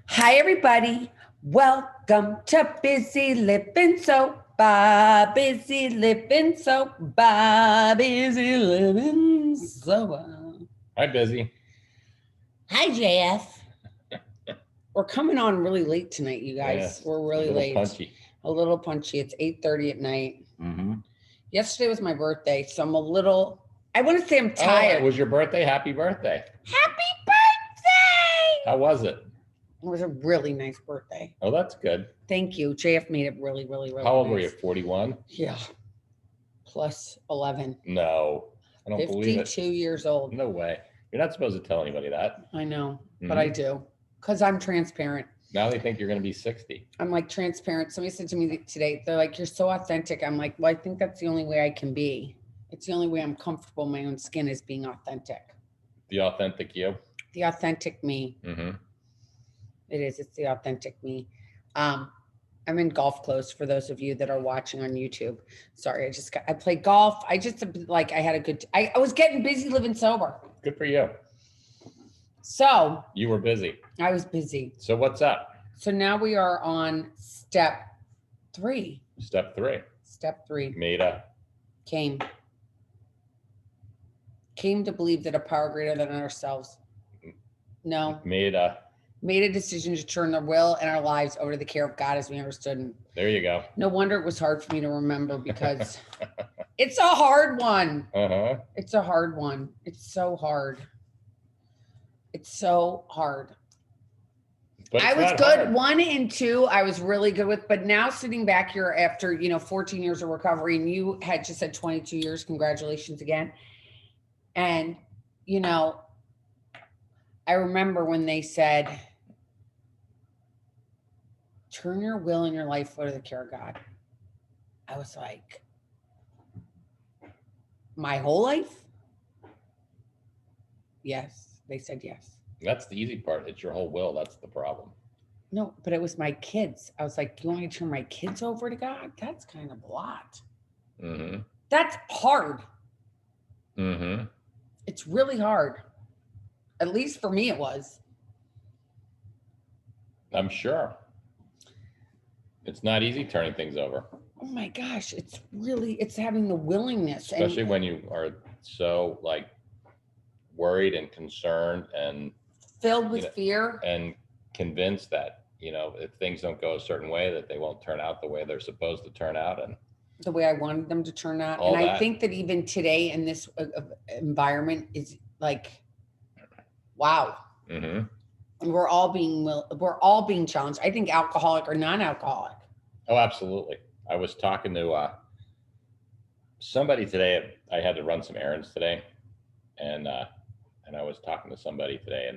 Hi, everybody. Welcome to Busy Living Sober. Busy Living Sober. Busy Living Sober. Hi, Busy. Hi, JF. We're coming on really late tonight, you guys. Yes, We're a really little late. punchy. A little punchy. It's 8:30 at night. Mm-hmm. Yesterday was my birthday, so I'm a little, I want to say I'm Oh, it tired. was your birthday. Happy birthday. Happy birthday! How was it? It was a really nice birthday. Oh, that's good. Thank you. JF made it really, really, really How old were you? nice. 41? Yeah. Plus 11. No, I don't believe it. 52 years old. No way. You're not supposed to tell anybody that. I know, but I Hmm. do because I'm transparent. Now they think you're going to be 60. I'm like transparent. Somebody said to me today, they're like, "You're so authentic." I'm like, "Well, I think that's the only way I can be. It's the only way I'm comfortable in my own skin is being authentic. The authentic you. The authentic me. Mm-hmm. It is. It's the authentic me." Um, I'm in golf clothes for those of you that are watching on YouTube. Sorry, I played golf. I had a good. I was getting busy living sober. Good for you. So You were busy. I was busy. So what's up? So now we are on step three. Step 3. Step three Made a. came to believe that a power greater than ourselves. No, Made a. made a decision to turn our will and our lives over to the care of God as we understood. And There you go. no wonder it was hard for me to remember because it's a hard one. Uh-huh. It's a hard one. It's so hard. It's so hard. But I it's was not good. hard. 1 and 2, I was really good with, but now sitting back here after, 14 years of recovery, and you had just said 22 years, congratulations again. And, you know, I remember when they said, turn your will and your life over to the care of God. I was like, my whole life? Yes. They said yes. That's the easy part. It's your whole will. That's the problem. No, but it was my kids. I was like, you want me to turn my kids over to God? That's kind of a lot. Mm-hmm. That's hard. Mm-hmm. It's really hard. At least for me, it was. I'm sure. It's not easy turning things over, Oh my gosh, it's having the willingness. especially And when you are so like worried and concerned and filled with fear. and convinced that if things don't go a certain way that they won't turn out the way they're supposed to turn out and The way I wanted them to turn out. all And I that. think that even today in this environment is like, wow, Mm-hmm. we're all being challenged. I think alcoholic or non-alcoholic. Oh, absolutely. I was talking to somebody today. I had to run some errands today, and I was talking to somebody today,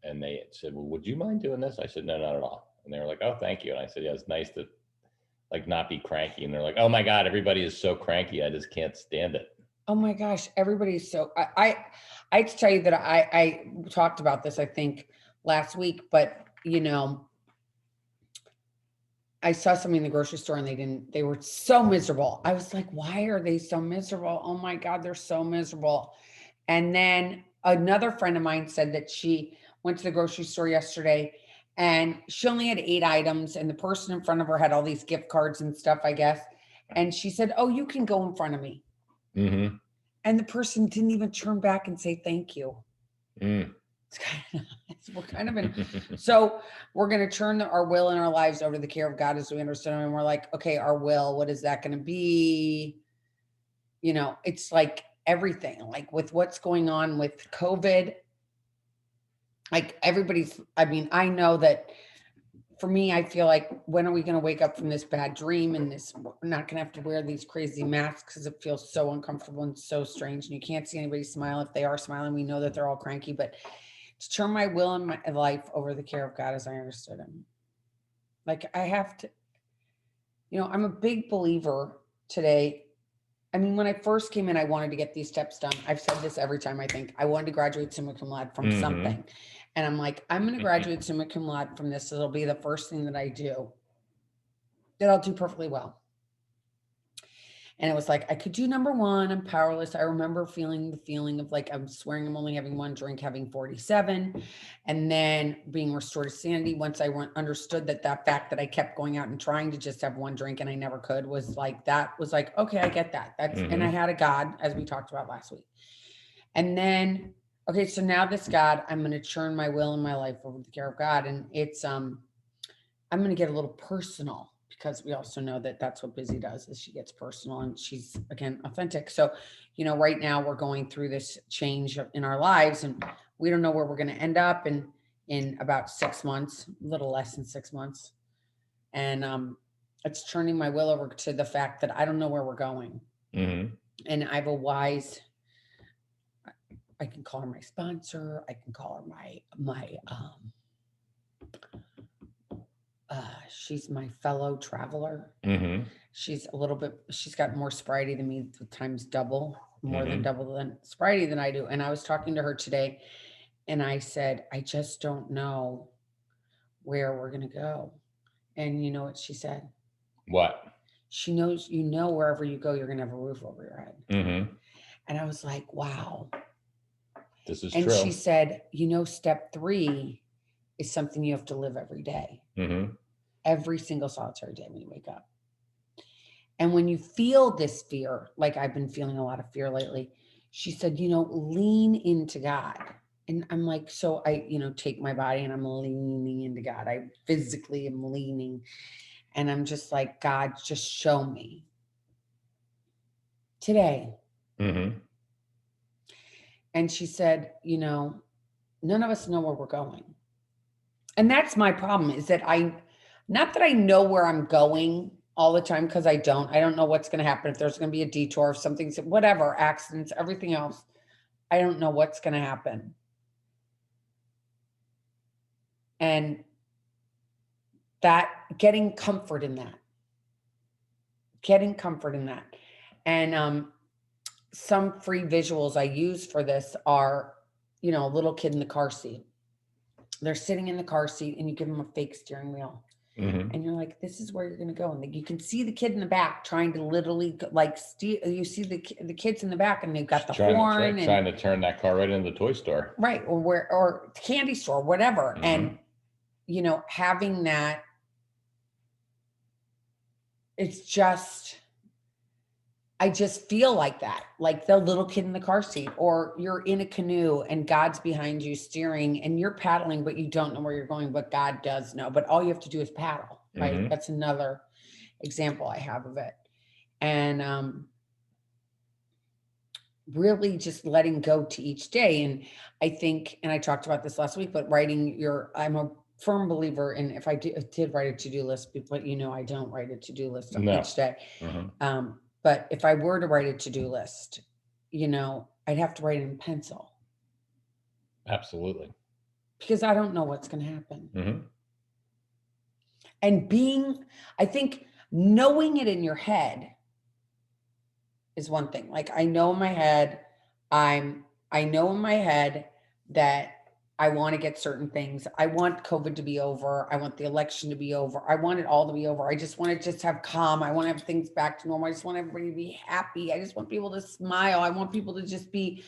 and they said, "Well, would you mind doing this?" I said, "No, not at all." And they were like, "Oh, thank you." And I said, "Yeah, it's nice to like not be cranky." And they're like, "Oh my God, everybody is so cranky. I just can't stand it." Oh my gosh, everybody's so I have to tell you that I talked about this, I think, last week, but I saw somebody in the grocery store and they were so miserable. I was like, why are they so miserable? Oh my God, they're so miserable. And then another friend of mine said that she went to the grocery store yesterday and she only had 8 items, and the person in front of her had all these gift cards and stuff, I guess. And she said, "Oh, you can go in front of me." Mm-hmm. And the person didn't even turn back and say thank you. Mm. It's kind of, we're kind of in. So we're going to turn our will and our lives over to the care of God as we understand them. And we're like, okay, our will, what is that going to be? It's like everything, like with what's going on with COVID, like I know that for me, I feel like, when are we going to wake up from this bad dream and we're not going to have to wear these crazy masks because it feels so uncomfortable and so strange. And you can't see anybody smile. If they are smiling, we know that they're all cranky, but to turn my will and my life over the care of God as I understood him. Like I have to, I'm a big believer today. I mean, when I first came in, I wanted to get these steps done. I've said this every time. I think I wanted to graduate summa cum laude from something. And I'm like, I'm going to graduate summa cum laude from this. It'll be the first thing that I do that I'll do perfectly well. And it was like, I could do number one. I'm powerless. I remember feeling the feeling of like, I'm swearing I'm only having one drink, having 47, and then being restored to sanity. Once I understood that fact that I kept going out and trying to just have one drink and I never could was like, okay, I get that. And I had a God, as we talked about last week. And then, okay, so now this God, I'm going to churn my will and my life over the care of God. And it's, I'm going to get a little personal, because we also know that that's what Bizzy does, is she gets personal and she's, again, authentic. So, right now we're going through this change in our lives, and we don't know where we're going to end up in about 6 months, a little less than 6 months. And it's turning my will over to the fact that I don't know where we're going. And I have a wise, I can call her my sponsor. I can call her my she's my fellow traveler. She's got more sobriety than me, times double, more than double than sobriety than I do. And I was talking to her today, and I said, I just don't know where we're going to go. And you know what she said? What? She knows, wherever you go, you're going to have a roof over your head. And I was like, wow. This is true. And she said, step 3 is something you have to live every day. Every single solitary day when you wake up. And when you feel this fear, like I've been feeling a lot of fear lately, she said, lean into God. And I'm like, so I, take my body and I'm leaning into God. I physically am leaning. And I'm just like, God, just show me today. And she said, none of us know where we're going. And that's my problem, is that not that I know where I'm going all the time, because I don't know what's going to happen, if there's going to be a detour, if something's, whatever, accidents, everything else. I don't know what's going to happen. And that, getting comfort in that. And some free visuals I use for this are, a little kid in the car seat. They're sitting in the car seat and you give them a fake steering wheel. And you're like, this is where you're going to go. And you can see the kid in the back trying to literally steer. You see the kids in the back, and they've got the horn. Trying to turn that car right into the toy store. Right. Or candy store, whatever. And, having that, it's just, I just feel like that, like the little kid in the car seat, or you're in a canoe and God's behind you steering and you're paddling, but you don't know where you're going, but God does know. But all you have to do is paddle, right? That's another example I have of it. And really just letting go to each day. And I think, and I talked about this last week, but I'm a firm believer in, if I did write a to-do list, but I don't write a to-do list each day. But if I were to write a to-do list, I'd have to write it in pencil. Absolutely. Because I don't know what's going to happen. And I think knowing it in your head is one thing. Like, I know in my head, that I want to get certain things. I want COVID to be over. I want the election to be over. I want it all to be over. I just want to have calm. I want to have things back to normal. I just want everybody to be happy. I just want people to smile. I want people to just be,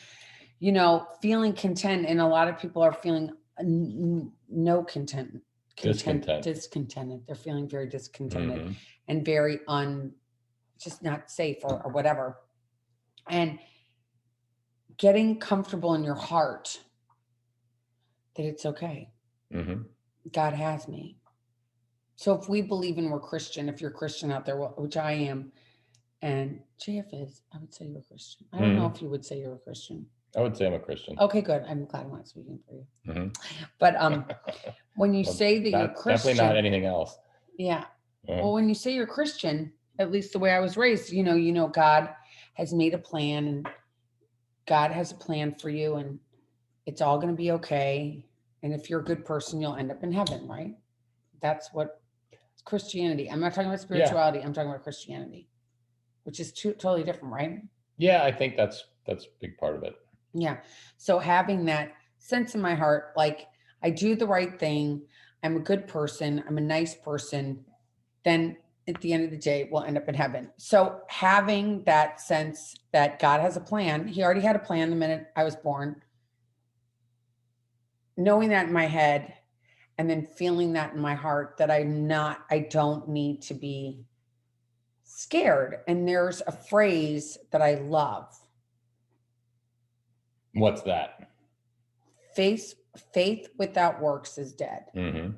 feeling content. And a lot of people are feeling no content. Discontented. They're feeling very discontented and very just not safe or whatever. And getting comfortable in your heart that it's okay. God has me. So if we believe in, we're Christian, if you're Christian out there, which I am, and JF is, I would say you're a Christian. I don't know if you would say you're a Christian. I would say I'm a Christian. Okay, good. I'm glad I'm not speaking for you. But when you say that you're Christian. Definitely not anything else. Yeah. Well, when you say you're Christian, at least the way I was raised, God has made a plan, and God has a plan for you, and it's all going to be okay. And if you're a good person, you'll end up in heaven, right? That's what Christianity. I'm not talking about spirituality. Yeah. I'm talking about Christianity, which is totally different, right? Yeah, I think that's a big part of it. Yeah. So having that sense in my heart, like I do the right thing, I'm a good person, I'm a nice person, then at the end of the day, we'll end up in heaven. So having that sense that God has a plan, he already had a plan the minute I was born, knowing that in my head, and then feeling that in my heart that I don't need to be scared. And there's a phrase that I love. What's that? Faith without works is dead. Mm-hmm.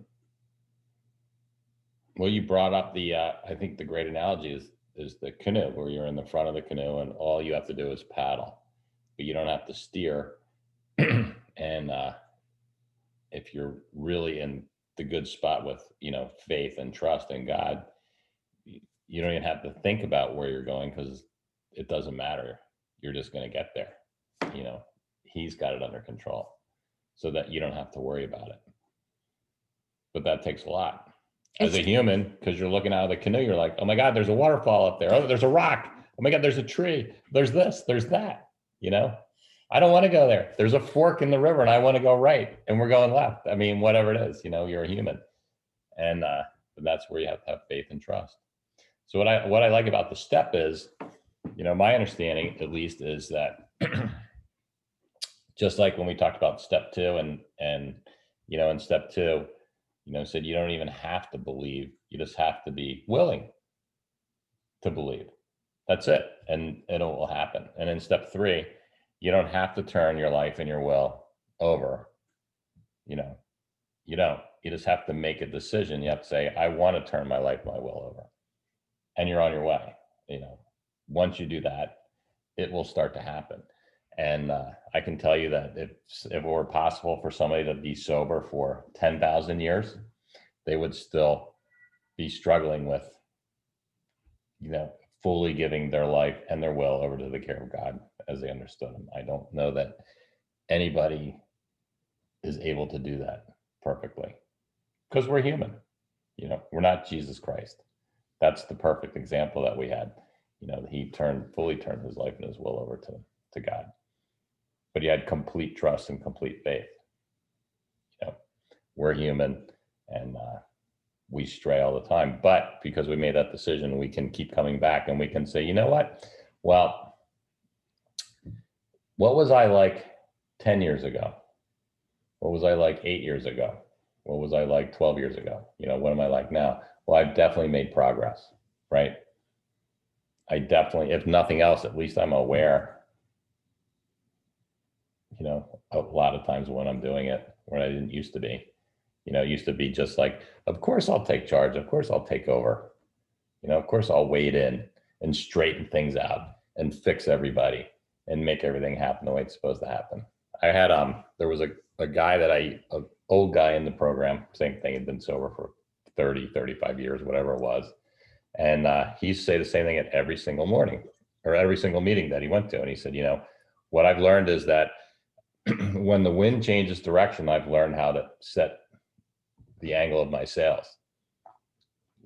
Well, you brought up the, I think the great analogy is the canoe, where you're in the front of the canoe and all you have to do is paddle, but you don't have to steer. And if you're really in the good spot with, faith and trust in God, you don't even have to think about where you're going, because it doesn't matter. You're just going to get there. He's got it under control, so that you don't have to worry about it. But that takes a lot. As a human, because you're looking out of the canoe, you're like, oh my God, there's a waterfall up there. Oh, there's a rock. Oh my God, there's a tree. There's this, there's that. I don't want to go there. There's a fork in the river and I want to go right and we're going left. I mean, whatever it is, you're a human. And that's where you have to have faith and trust. So what I like about the step is, my understanding at least is that just like when we talked about step 2 and in step 2, said you don't even have to believe. You just have to be willing to believe. That's it. And it will happen. And in step 3, you don't have to turn your life and your will over. You don't. You just have to make a decision. You have to say, I want to turn my life, my will over. And you're on your way. Once you do that, it will start to happen. And I can tell you that if it were possible for somebody to be sober for 10,000 years, they would still be struggling with, fully giving their life and their will over to the care of God as they understood him. I don't know that anybody is able to do that perfectly, because we're human. We're not Jesus Christ. That's the perfect example that we had. He fully turned his life and his will over to God. But he had complete trust and complete faith. We're human and we stray all the time. But because we made that decision, we can keep coming back and we can say, you know what? Well, what was I like 10 years ago? What was I like 8 years ago? What was I like 12 years ago? What am I like now? Well, I've definitely made progress, right? I definitely, if nothing else, at least I'm aware, a lot of times when I'm doing it, when I didn't used to be. It used to be just like, of course I'll take charge. Of course I'll take over. Of course I'll wade in and straighten things out and fix everybody and make everything happen the way it's supposed to happen. I had, there was a guy an old guy in the program, same thing, had been sober for 30, 35 years, whatever it was. And he used to say the same thing at every single morning or every single meeting that he went to. And he said, what I've learned is that when the wind changes direction, I've learned how to set the angle of my sails.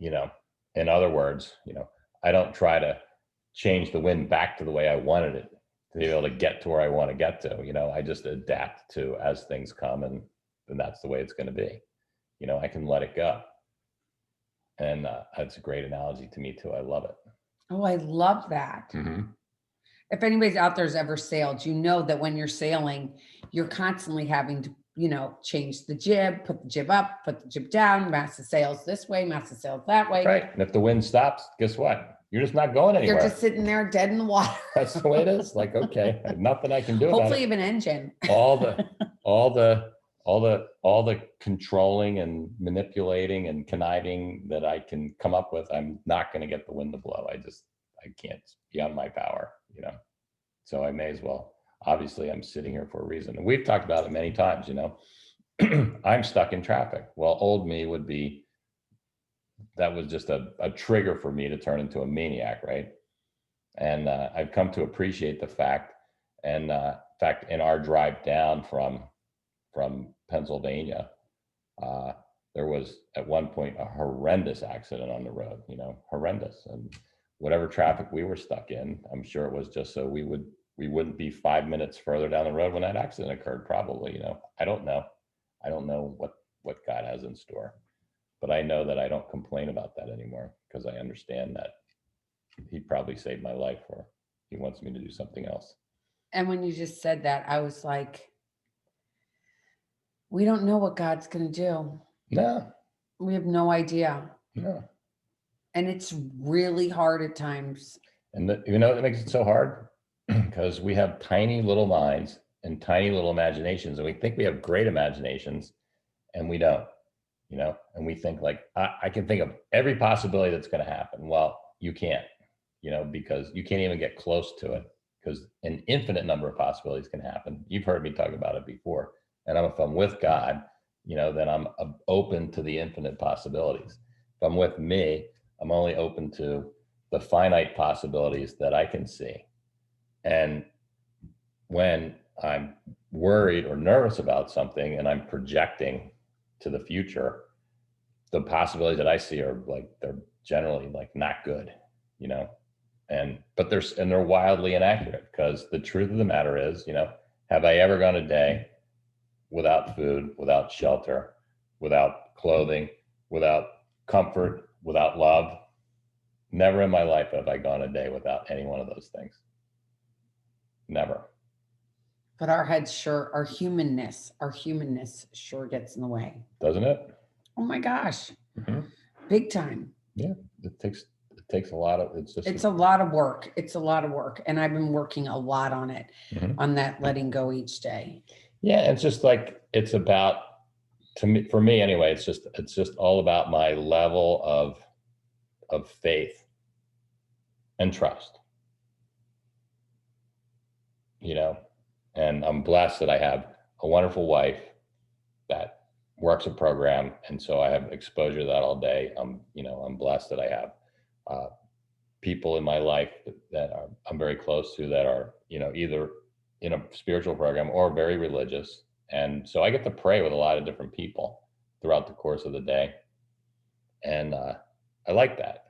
In other words, I don't try to change the wind back to the way I wanted it to be able to get to where I want to get to. I just adapt to as things come, and that's the way it's going to be. I can let it go. And that's a great analogy to me too. I love it. Oh, I love that. Mm-hmm. If anybody's out there's ever sailed, that when you're sailing, you're constantly having to, change the jib, put the jib up, put the jib down, mast the sails this way, mast the sails that way. Right. And if the wind stops, guess what? You're just not going anywhere. You're just sitting there dead in the water. That's the way it is. Like, okay, nothing I can do about it. Hopefully you have an engine. all the controlling and manipulating and conniving that I can come up with, I'm not going to get the wind to blow. I can't. It's beyond my power, so I may as well. Obviously I'm sitting here for a reason, and we've talked about it many times. I'm stuck in traffic. Well, old me would be, that was just a trigger for me to turn into a maniac, right? And I've come to appreciate the fact, and in fact, in our drive down from Pennsylvania, there was at one point a horrendous accident on the road, horrendous. And whatever traffic we were stuck in, I'm sure it was just so we wouldn't be 5 minutes further down the road when that accident occurred, probably. I don't know what God has in store. But I know that I don't complain about that anymore because I understand that he probably saved my life, or he wants me to do something else. And when you just said that, I was like, we don't know what God's going to do. No, We have no idea. no. And it's really hard at times. And that makes it so hard because we have tiny little minds and tiny little imaginations, and we think we have great imaginations, and we don't. And we think like, I can think of every possibility that's going to happen. Well, you can't, because you can't even get close to it, because an infinite number of possibilities can happen. You've heard me talk about it before. And if I'm with God, then I'm open to the infinite possibilities. If I'm with me, I'm only open to the finite possibilities that I can see. And when I'm worried or nervous about something and I'm projecting to the future, the possibilities that I see are like, they're generally like not good, but they're wildly inaccurate, because the truth of the matter is, have I ever gone a day without food, without shelter, without clothing, without comfort, without love? Never in my life have I gone a day without any one of those things. Never. But our heads sure, our humanness sure gets in the way. Doesn't it? Oh my gosh. Mm-hmm. Big time. Yeah. It takes a lot of, it's a lot of work. It's a lot of work. And I've been working a lot on it, on that letting go each day. Yeah. It's just like, it's about, to me, for me anyway, it's just all about my level of faith and trust, and I'm blessed that I have a wonderful wife that works a program. And so I have exposure to that all day. I'm blessed that I have people in my life that I'm very close to, that are, either in a spiritual program or very religious. And so I get to pray with a lot of different people throughout the course of the day. And I like that,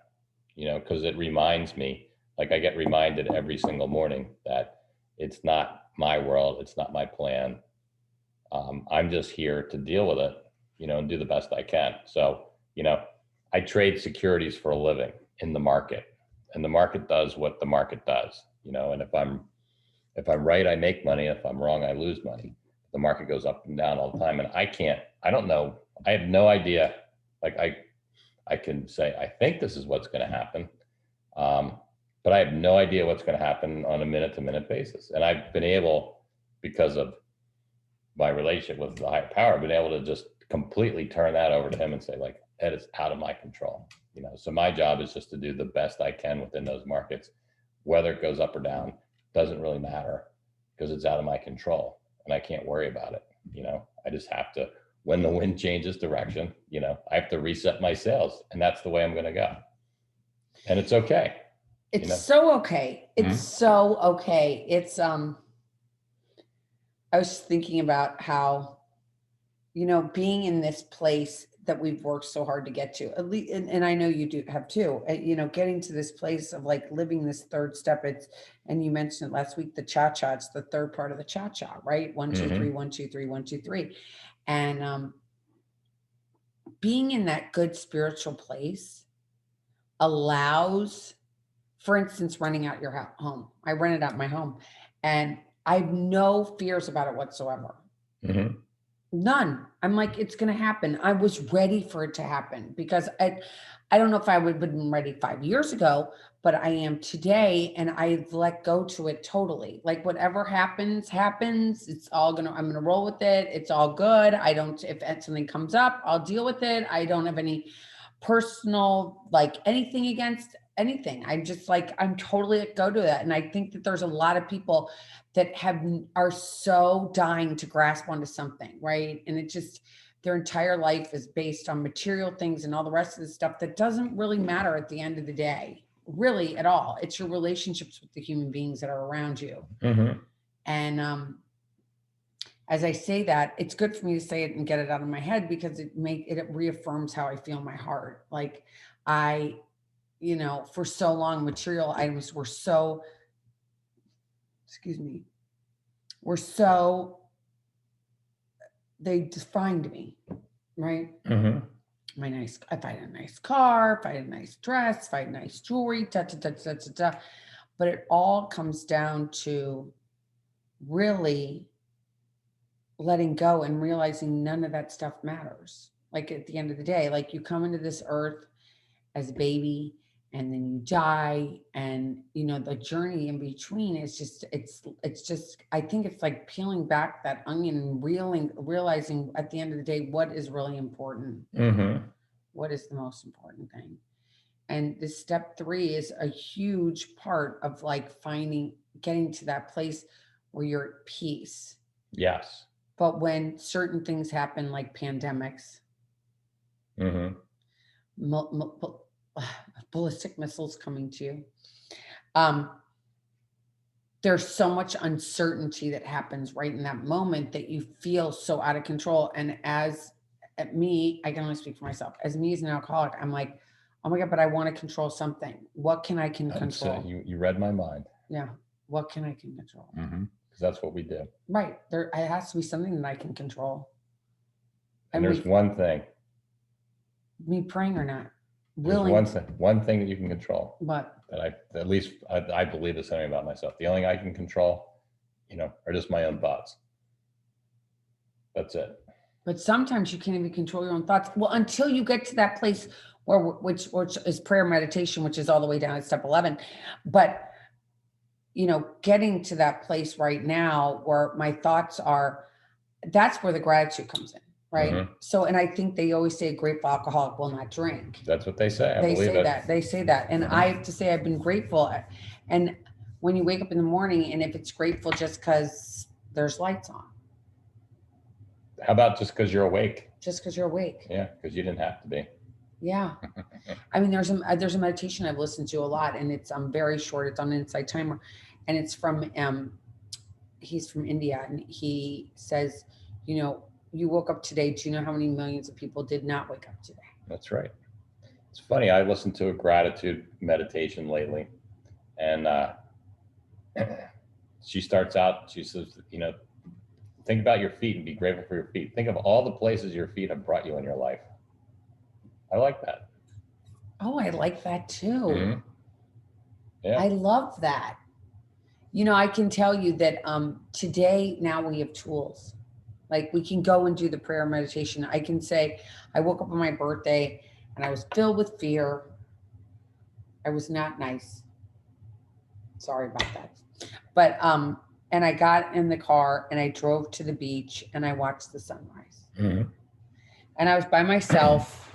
because it reminds me, like I get reminded every single morning that it's not my world. It's not my plan. I'm just here to deal with it, and do the best I can. So, I trade securities for a living in the market, and the market does what the market does, and if I'm right, I make money. If I'm wrong, I lose money. The market goes up and down all the time. And I don't know. I have no idea. Like I can say, I think this is what's going to happen. But I have no idea what's going to happen on a minute to minute basis. And I've been able, because of my relationship with the higher power, been able to just completely turn that over to him and say, like, that is out of my control. So my job is just to do the best I can within those markets. Whether it goes up or down doesn't really matter, because it's out of my control and I can't worry about it. I just have to, when the wind changes direction, I have to reset my sails, and that's the way I'm going to go. And it's okay. It's so okay. It's so okay. It's, I was thinking about how, being in this place that we've worked so hard to get to, at least, and I know you do have too, getting to this place of like living this third step. And you mentioned it last week, the cha-cha, it's the third part of the cha-cha, right? 1, 2, 3, 1, 2, 3, 1, 2, 3. And being in that good spiritual place allows, for instance, renting out your home. I rented out my home, and I have no fears about it whatsoever. None. I'm like, it's going to happen. I was ready for it to happen, because I don't know if I would have been ready 5 years ago, but I am today, and I've let go to it totally. Like whatever happens, happens. It's all I'm going to roll with it. It's all good. If something comes up, I'll deal with it. I don't have any personal, like anything against anything. I'm just like, I'm totally let go to that. And I think that there's a lot of people that are so dying to grasp onto something, right? And it just, their entire life is based on material things and all the rest of the stuff that doesn't really matter at the end of the day, really at all. It's your relationships with the human beings that are around you. And as I say that, it's good for me to say it and get it out of my head, because it reaffirms how I feel in my heart. Like for so long, material items were so, they defined me, right? if I had a nice car, if I had a nice dress, if I had nice jewelry, da, da, da, da, da, da. But it all comes down to really letting go and realizing none of that stuff matters. Like at the end of the day, like you come into this earth as a baby and then you die, and the journey in between is just it's just I think it's like peeling back that onion and realizing at the end of the day what is really important. Mm-hmm. What is the most important thing? And this step 3 is a huge part of like getting to that place where you're at peace. Yes. But when certain things happen, like pandemics, Mm-hmm. ballistic missiles coming to you, um, there's so much uncertainty that happens right in that moment that you feel so out of control. And at me, I can only speak for myself. As me as an alcoholic, I'm like, oh my God, but I want to control something. What can I control? You read my mind. Yeah. What can I control? Mm-hmm. Because that's what we do. Right. There it has to be something that I can control. And there's one thing. Me praying or not. Willing. There's one thing that you can control. What? That at least I believe the same about myself. The only thing I can control, are just my own thoughts. That's it. But sometimes you can't even control your own thoughts. Well, until you get to that place which is prayer meditation, which is all the way down at step 11. But getting to that place right now where my thoughts are, that's where the gratitude comes in. Right. Mm-hmm. So, and I think they always say a grateful alcoholic will not drink. That's what they say. They say that. And mm-hmm. I have to say, I've been grateful. And when you wake up in the morning, and if it's grateful just because there's lights on. How about just because you're awake? Just because you're awake. Yeah. Because you didn't have to be. Yeah. I mean, there's a meditation I've listened to a lot, and it's very short. It's on an Insight Timer, and it's from, he's from India, and he says, you woke up today. Do you know how many millions of people did not wake up today? That's right. It's funny. I listened to a gratitude meditation lately, and she starts out, she says, think about your feet and be grateful for your feet. Think of all the places your feet have brought you in your life. I like that. Oh, I like that too. Mm-hmm. Yeah. I love that. I can tell you that today, now we have tools. Like we can go and do the prayer meditation. I can say, I woke up on my birthday and I was filled with fear. I was not nice. Sorry about that. But, and I got in the car and I drove to the beach and I watched the sunrise. Mm-hmm. And I was by myself.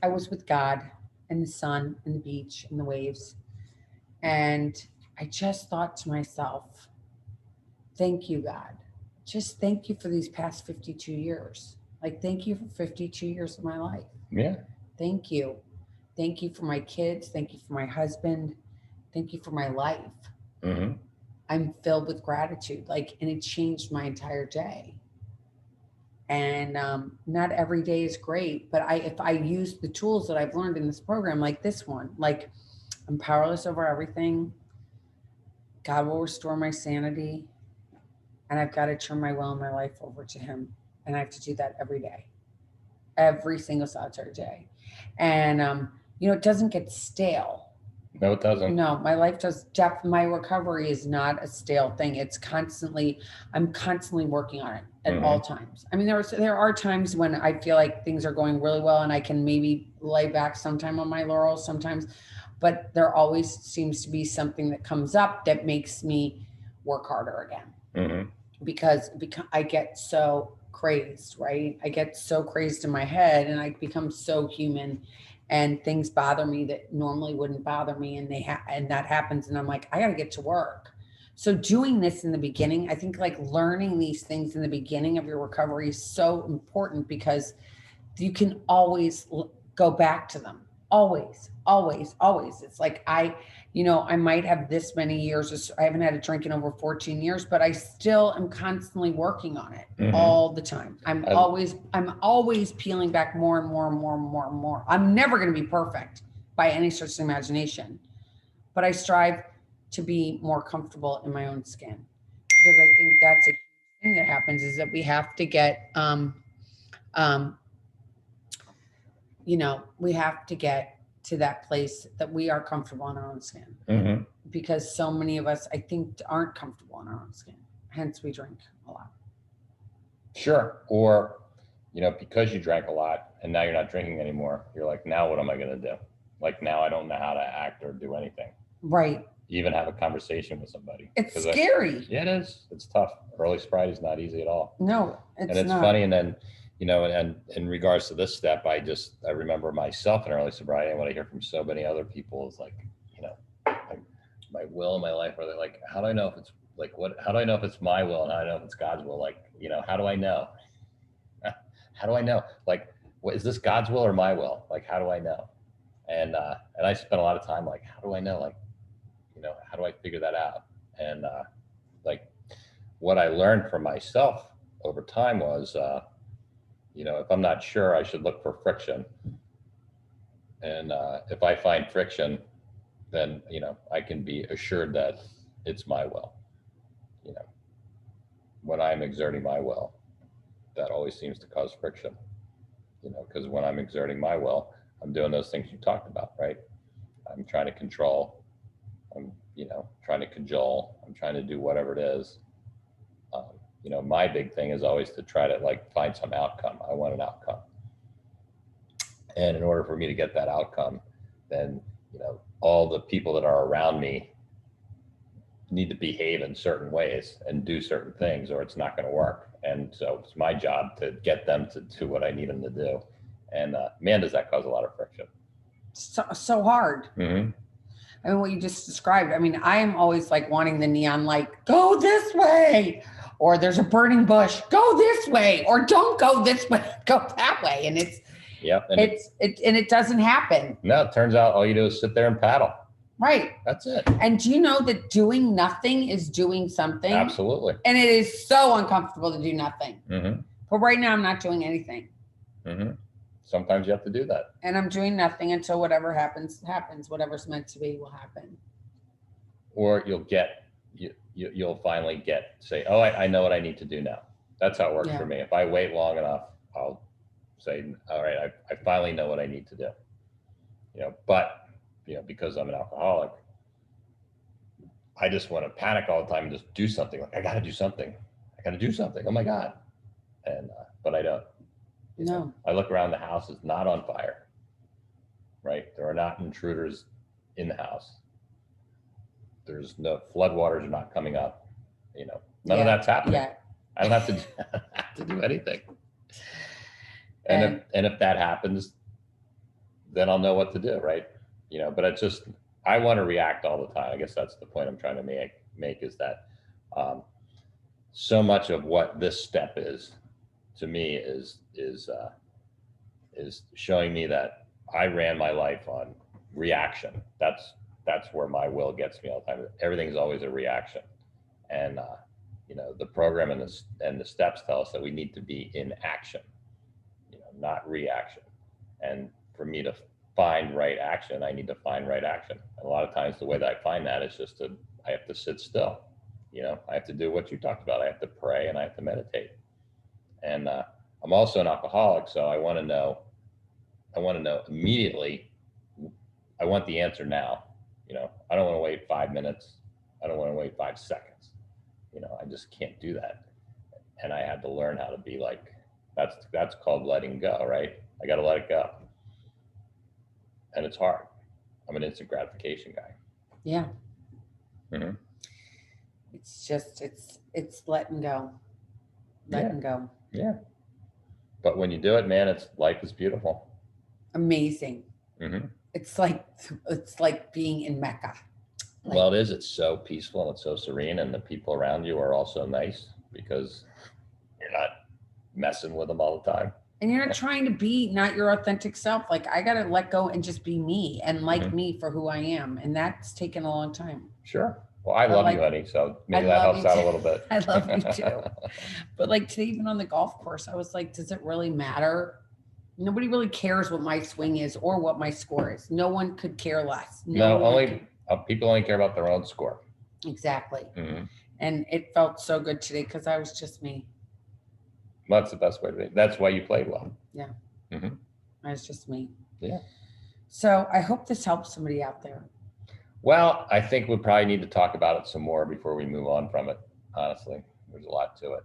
I was with God and the sun and the beach and the waves. And I just thought to myself, thank you, God. Just thank you for these past 52 years. Like, thank you for 52 years of my life. Yeah. Thank you. Thank you for my kids. Thank you for my husband. Thank you for my life. Mm-hmm. I'm filled with gratitude. And it changed my entire day. And not every day is great, but if I use the tools that I've learned in this program, like this one, like I'm powerless over everything. God will restore my sanity. And I've got to turn my will and my life over to him. And I have to do that every day, every single solitary day. And, it doesn't get stale. No, it doesn't. No, my life does. My recovery is not a stale thing. I'm constantly working on it at mm-hmm. all times. I mean, there are times when I feel like things are going really well and I can maybe lay back sometime on my laurels sometimes, but there always seems to be something that comes up that makes me work harder again. Mm-hmm. Because I get so crazed, right? I get so crazed in my head and I become so human, and things bother me that normally wouldn't bother me. And and that happens. And I'm like, I got to get to work. So doing this in the beginning, I think learning these things in the beginning of your recovery is so important because you can always go back to them. Always, always, always. It's like I might have this many years. I haven't had a drink in over 14 years, but I still am constantly working on it mm-hmm. all the time. I'm always peeling back more and more and more and more and more. I'm never going to be perfect by any stretch of imagination, but I strive to be more comfortable in my own skin because I think that's a thing that happens is that we have to get, we have to get to that place that we are comfortable in our own skin, because so many of us, I think, aren't comfortable in our own skin. Hence, we drink a lot. Sure. Or, because you drank a lot and now you're not drinking anymore, you're like, now what am I going to do? Like, now I don't know how to act or do anything. Right. Even have a conversation with somebody. It's scary. Yeah, it is. It's tough. Early sobriety is not easy at all. No, it's not. And it's funny. And then, and in regards to this step, I remember myself in early sobriety. And what I hear from so many other people is like, like my will in my life, where they're like, how do I know if it's like, how do I know if it's my will and how do I know if it's God's will? Like, how do I know? How do I know? Like, is this God's will or my will? Like, how do I know? And I spent a lot of time like, how do I know? Like, how do I figure that out? And like, what I learned for myself over time was, if I'm not sure, I should look for friction. And if I find friction, then, I can be assured that it's my will. When I'm exerting my will, that always seems to cause friction, because when I'm exerting my will, I'm doing those things you talked about, right? I'm trying to control, I'm, trying to cajole, I'm trying to do whatever it is. My big thing is always to try to like find some outcome. I want an outcome. And in order for me to get that outcome, then, all the people that are around me need to behave in certain ways and do certain things, or it's not going to work. And so it's my job to get them to do what I need them to do. And man, does that cause a lot of friction. So hard. Mm-hmm. I mean, what you just described, I mean, I am always like wanting the neon light, go this way, or there's a burning bush, go this way, or don't go this way, go that way. And it's, and it doesn't happen. No, it turns out all you do is sit there and paddle. Right. That's it. And do you know that doing nothing is doing something? Absolutely. And it is so uncomfortable to do nothing. Mm-hmm. But right now I'm not doing anything. Mm-hmm. Sometimes you have to do that. And I'm doing nothing until whatever happens. Whatever's meant to be will happen. Or you'll finally say, oh, I know what I need to do now. That's how it works for me. If I wait long enough, I'll say, all right, I finally know what I need to do. But because I'm an alcoholic, I just want to panic all the time and just do something. Like, I got to do something. Oh my God. And, but I don't. No. I look around, the house is not on fire, right? There are not intruders in the house. There's no floodwaters are not coming up. None of that's happening. Yeah. I don't have to do anything. And if that happens, then I'll know what to do, right? But it's just, I want to react all the time. I guess that's the point I'm trying to make is that so much of what this step is to me is showing me that I ran my life on reaction. That's where my will gets me all the time. Everything's always a reaction. And the program and the steps tell us that we need to be in action, not reaction. And for me to find right action, I need to find right action. And a lot of times the way that I find that is just I have to sit still. I have to do what you talked about. I have to pray and I have to meditate. And I'm also an alcoholic, so I want to know immediately. I want the answer now. I don't want to wait 5 minutes. I don't want to wait 5 seconds. I just can't do that. And I had to learn how to be like, that's called letting go, right? I got to let it go. And it's hard. I'm an instant gratification guy. Yeah. Mm-hmm. It's just, it's letting go. Letting go. Yeah. But when you do it, man, life is beautiful. Amazing. Mm-hmm. It's like being in Mecca. Well, it is. It's so peaceful and it's so serene, and the people around you are also nice because you're not messing with them all the time. And you're not trying to be not your authentic self. Like, I got to let go and just be me and like me for who I am. And that's taken a long time. Sure. Well, I love you, honey. So maybe that helps out a little bit. I love you too. But like today, even on the golf course, I was like, does it really matter? Nobody really cares what my swing is or what my score is. No one could care less. People only care about their own score. Exactly. Mm-hmm. And it felt so good today because I was just me. That's the best way to be. That's why you played well. Yeah. Mm-hmm. That's just me. Yeah. So I hope this helps somebody out there. Well, I think we probably need to talk about it some more before we move on from it. Honestly, there's a lot to it.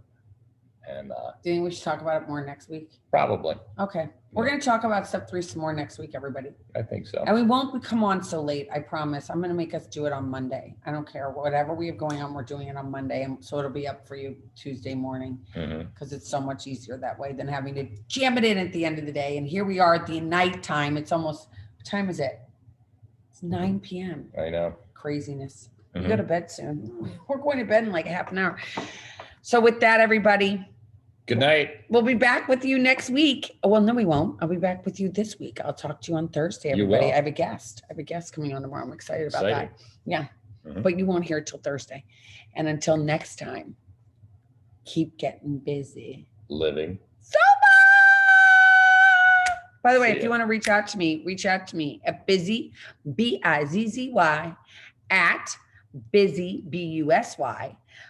And do you think we should talk about it more next week? Probably. Okay. We're going to talk about step 3 some more next week, everybody. I think so. And we won't come on so late. I promise. I'm going to make us do it on Monday. I don't care. Whatever we have going on, we're doing it on Monday. And so it'll be up for you Tuesday morning because it's so much easier that way than having to jam it in at the end of the day. And here we are at the night time. It's almost, what time is it? It's 9 p.m. I know. Craziness. We go to bed soon. We're going to bed in like half an hour. So with that, everybody. Good night. We'll be back with you next week. Well, no, we won't. I'll be back with you this week. I'll talk to you on Thursday, everybody. I have a guest. Coming on tomorrow. I'm excited about that. Yeah. But you won't hear it till Thursday. And until next time, keep getting busy. Living sober. By the way, if you want to reach out to me at Bizzy, Bizzy, at Bizzy, Busy,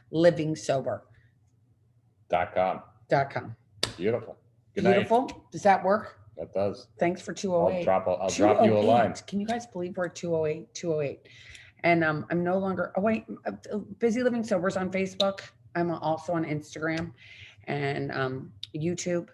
living sober.com. Beautiful. Good Beautiful. night. Does that work? That does. Thanks for 208. I'll drop you a line. Can you guys believe we're at 208? And I'm no longer, Busy Living Sober's on Facebook. I'm also on Instagram and YouTube,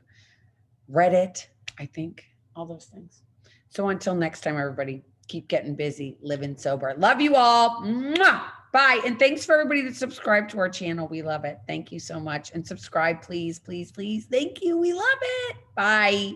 Reddit, I think, all those things. So until next time, everybody, keep getting busy, living sober. Love you all. Mwah! Bye. And thanks for everybody that subscribed to our channel. We love it. Thank you so much. And subscribe, please, please, please. Thank you. We love it. Bye.